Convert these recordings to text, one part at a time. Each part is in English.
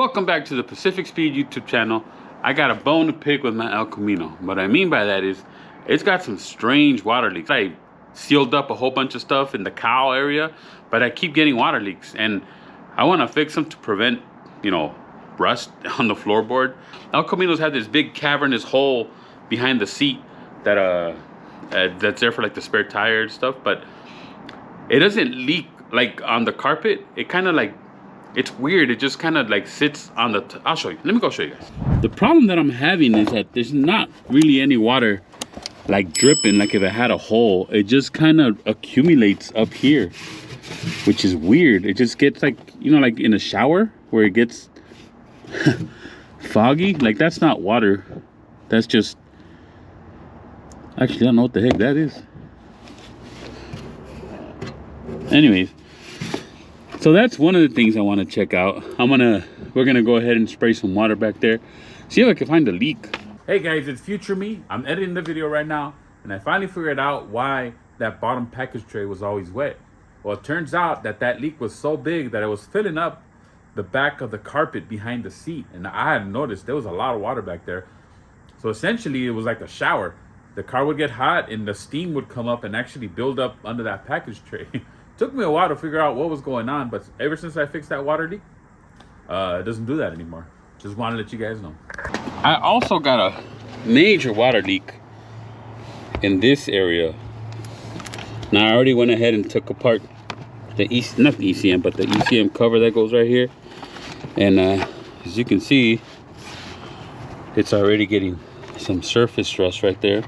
Welcome back to the Pacific Speed YouTube channel. I got a bone to pick with my El Camino. What I mean by that is it's got some strange water leaks. I sealed up a whole bunch of stuff in the cowl area, but I keep getting water leaks, and I want to fix them to prevent, you know, rust on the floorboard. El Camino's had this big cavernous hole behind the seat that that's there for like the spare tire and stuff, but it doesn't leak like on the carpet. It kind of like, it's weird. It just kind of like sits on the I'll show you. Let me go show you guys. The problem that I'm having is that there's not really any water like dripping like if it had a hole. It just kind of accumulates up here, which is weird. It just gets like, you know, like in a shower where it gets foggy. Like that's not water. That's just, actually I don't know what the heck that is. Anyways, so that's one of the things I want to check out. We're gonna go ahead and spray some water back there, see if I can find a leak. Hey guys, it's future me. I'm editing the video right now, and I finally figured out why that bottom package tray was always wet. Well, it turns out that that leak was so big that it was filling up the back of the carpet behind the seat, and I had noticed there was a lot of water back there. So essentially it was like a shower. The car would get hot and the steam would come up and actually build up under that package tray. Took me a while to figure out what was going on, but ever since I fixed that water leak, it doesn't do that anymore. Just want to let you guys know. I also got a major water leak in this area. Now I already went ahead and took apart the not the ECM, but the ECM cover that goes right here. And as you can see, it's already getting some surface rust right there,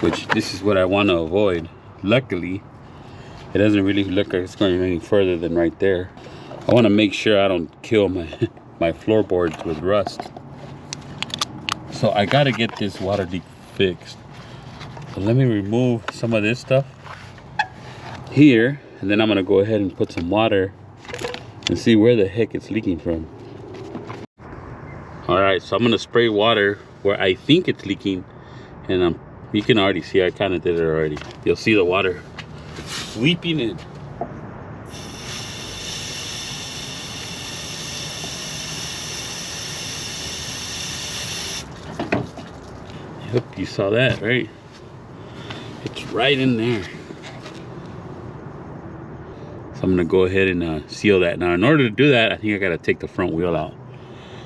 which this is what I want to avoid. Luckily, it doesn't really look like it's going any further than right there. I want to make sure I don't kill my floorboards with rust. So I got to get this water leak fixed. So let me remove some of this stuff here, and then I'm going to go ahead and put some water and see where the heck it's leaking from. Alright, so I'm going to spray water where I think it's leaking, and you can already see I kind of did it already. You'll see the water sweeping in. I hope you saw that, right? It's right in there. So I'm gonna go ahead and seal that. Now in order to do that, I think I gotta take the front wheel out,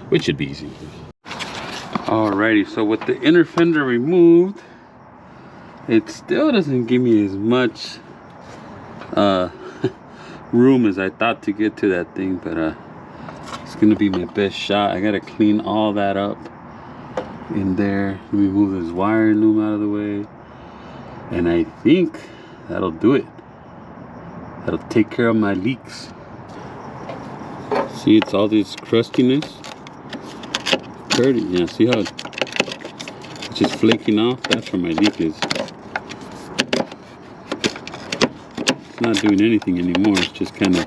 which should be easy. Alrighty, so with the inner fender removed, it still doesn't give me as much room as I thought to get to that thing, but it's gonna be my best shot. I gotta clean all that up in there. Let me move this wire loom out of the way, and I think that'll do it. That'll take care of my leaks. See, it's all this crustiness. Dirty, yeah, see how it's just flaking off? That's where my leak is. It's not doing anything anymore. It's just kind of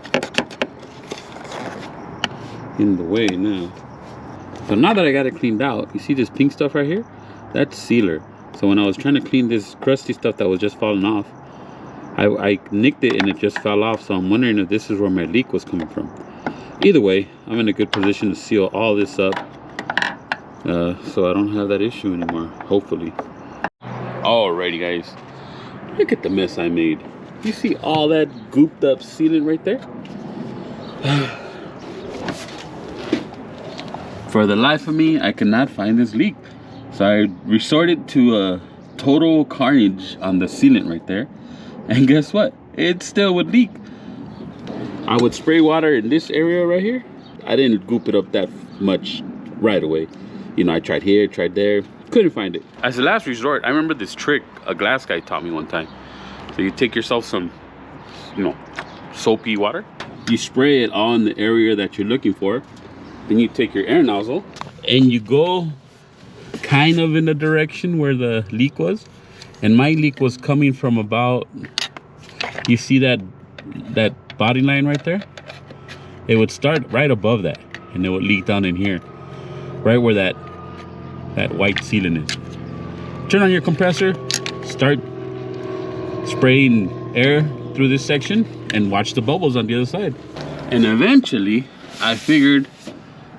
in the way now. So now that I got it cleaned out, you see this pink stuff right here? That's sealer. So when I was trying to clean this crusty stuff that was just falling off, I nicked it and it just fell off. So I'm wondering if this is where my leak was coming from. Either way, I'm in a good position to seal all this up, so I don't have that issue anymore, hopefully. Alrighty guys, look at the mess I made. You see all that gooped up sealant right there? For the life of me, I could not find this leak. So I resorted to total carnage on the sealant right there. And guess what? It still would leak. I would spray water in this area right here. I didn't goop it up that much right away. You know, I tried here, tried there, couldn't find it. As a last resort, I remember this trick a glass guy taught me one time. So you take yourself some, you know, soapy water. You spray it on the area that you're looking for. Then you take your air nozzle and you go kind of in the direction where the leak was. And my leak was coming from about, you see that body line right there? It would start right above that, and it would leak down in here, right where that white sealant is. Turn on your compressor, start spraying air through this section, and watch the bubbles on the other side. And eventually I figured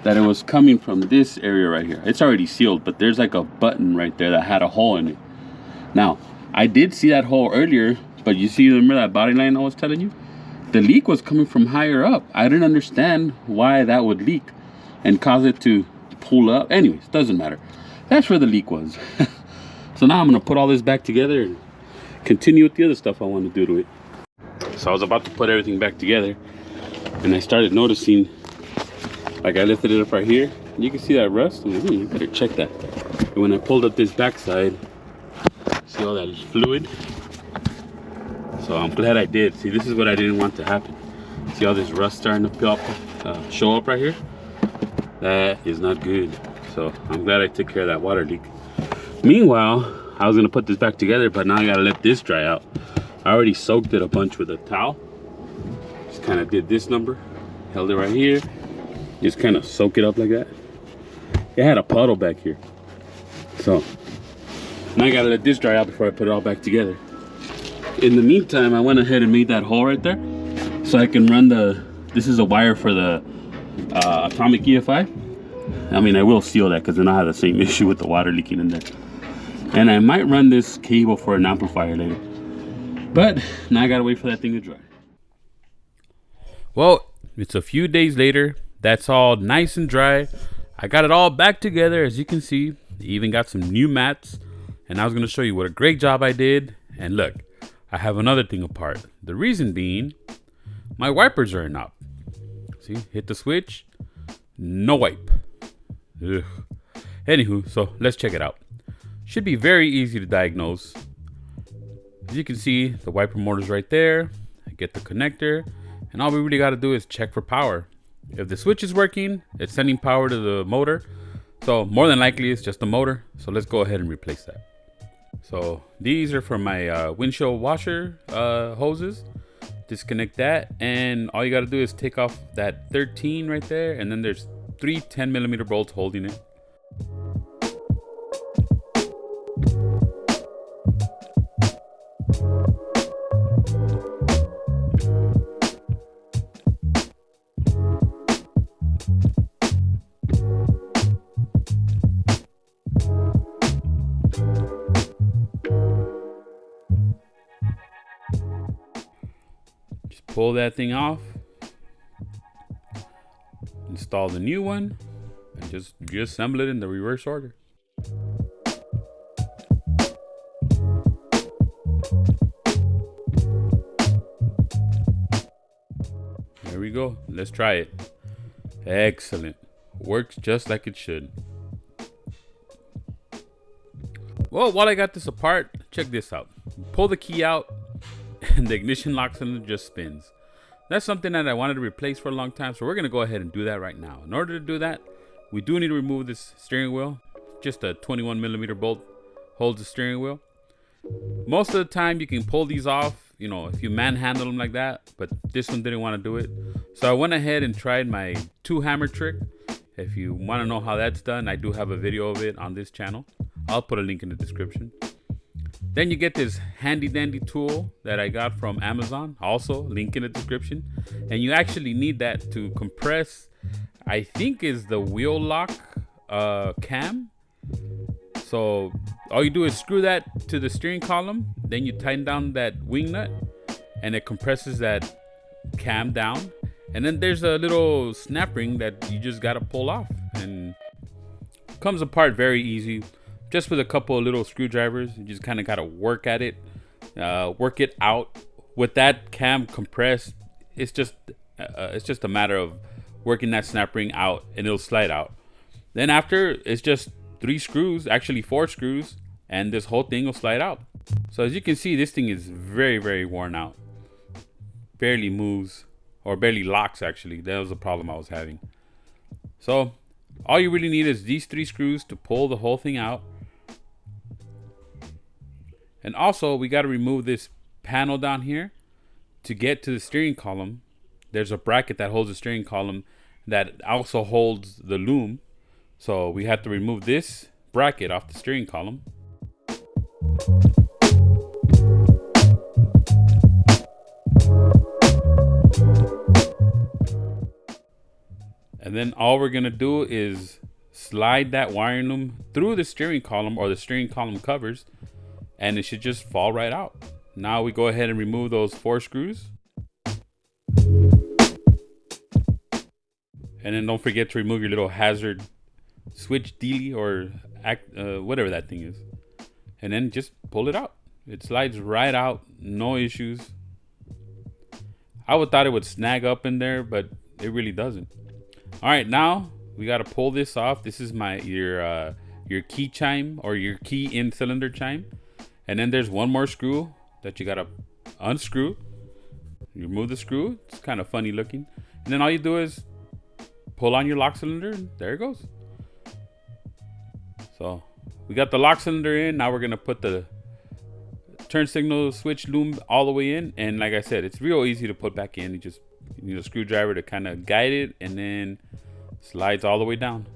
that it was coming from this area right here. It's already sealed, but there's like a button right there that had a hole in it. Now, I did see that hole earlier, but you see, remember that body line I was telling you? The leak was coming from higher up. I didn't understand why that would leak and cause it to pull up. Anyways, doesn't matter. That's where the leak was. So now I'm gonna put all this back together and continue with the other stuff I want to do to it. So I was about to put everything back together, and I started noticing, like I lifted it up right here, and you can see that rust. I'm like, you better check that. And when I pulled up this backside, see all that fluid? So I'm glad I did. See, this is what I didn't want to happen. See all this rust starting to show up right here? That is not good. So I'm glad I took care of that water leak. Meanwhile, I was gonna put this back together, but now I gotta let this dry out. I already soaked it a bunch with a towel. Just kind of did this number, held it right here. Just kind of soak it up like that. It had a puddle back here. So now I gotta let this dry out before I put it all back together. In the meantime, I went ahead and made that hole right there so I can run this is a wire for the atomic EFI. I mean, I will seal that because then I'll have the same issue with the water leaking in there. And I might run this cable for an amplifier later. But now I gotta wait for that thing to dry. Well, it's a few days later. That's all nice and dry. I got it all back together, as you can see. Even got some new mats. And I was gonna show you what a great job I did. And look, I have another thing apart. The reason being, my wipers are not. See, hit the switch, no wipe. Ugh. Anywho, so let's check it out. Should be very easy to diagnose. As you can see, the wiper motor's right there. I get the connector, and all we really got to do is check for power. If the switch is working, it's sending power to the motor. So more than likely, it's just the motor. So let's go ahead and replace that. So these are for my windshield washer hoses. Disconnect that, and all you got to do is take off that 13 right there, and then there's 3 10mm bolts holding it. Pull that thing off, install the new one, and just assemble it in the reverse order. There we go. Let's try it. Excellent. Works just like it should. Well, while I got this apart, check this out. Pull the key out, and the ignition lock cylinder just spins. That's something that I wanted to replace for a long time, so we're gonna go ahead and do that right now. In order to do that, we do need to remove this steering wheel. Just a 21mm bolt holds the steering wheel. Most of the time you can pull these off, you know, if you manhandle them like that, but this one didn't want to do it. So I went ahead and tried my 2-hammer trick. If you want to know how that's done, I do have a video of it on this channel. I'll put a link in the description. Then you get this handy dandy tool that I got from Amazon, also link in the description. And you actually need that to compress, I think is the wheel lock cam. So all you do is screw that to the steering column, then you tighten down that wing nut and it compresses that cam down. And then there's a little snap ring that you just gotta pull off, and comes apart very easy. Just with a couple of little screwdrivers, you just kind of gotta work at it, work it out. With that cam compressed, it's just a matter of working that snap ring out, and it'll slide out. Then after, it's just 3 screws, actually 4 screws, and this whole thing will slide out. So as you can see, this thing is very, very worn out. Barely moves, or barely locks actually. That was the problem I was having. So all you really need is these 3 screws to pull the whole thing out. And also we got to remove this panel down here to get to the steering column. There's a bracket that holds the steering column that also holds the loom. So we have to remove this bracket off the steering column. And then all we're gonna do is slide that wiring loom through the steering column or the steering column covers, and it should just fall right out. Now we go ahead and remove those 4 screws. And then don't forget to remove your little hazard switch dealie or whatever that thing is. And then just pull it out. It slides right out, no issues. I would thought it would snag up in there, but it really doesn't. All right, now we got to pull this off. This is your key chime or your key in cylinder chime. And then there's one more screw that you got to unscrew. You remove the screw. It's kind of funny looking. And then all you do is pull on your lock cylinder, and there it goes. So we got the lock cylinder in. Now we're gonna put the turn signal switch loom all the way in, and like I said, it's real easy to put back in. You just need a screwdriver to kind of guide it, and then slides all the way down.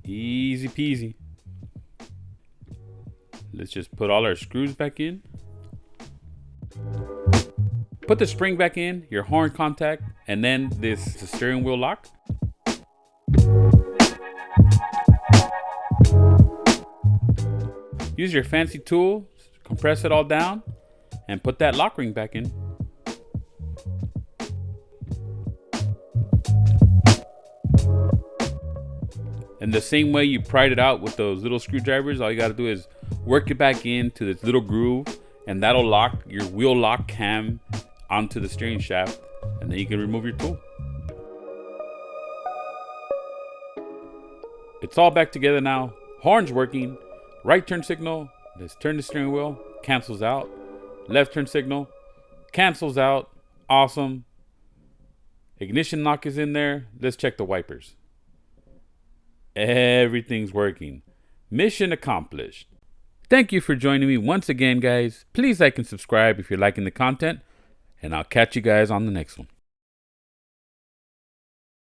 Easy peasy. Let's just put all our screws back in. Put the spring back in, your horn contact, and then this steering wheel lock. Use your fancy tool, compress it all down, and put that lock ring back in. And the same way you pried it out with those little screwdrivers, all you got to do is work it back into this little groove, and that'll lock your wheel lock cam onto the steering shaft, and then you can remove your tool. It's all back together now. Horn's working. Right turn signal, let's turn the steering wheel, cancels out. Left turn signal, cancels out. Awesome. Ignition lock is in there. Let's check the wipers. Everything's working. Mission accomplished. Thank you for joining me once again, guys. Please like and subscribe if you're liking the content, and I'll catch you guys on the next one.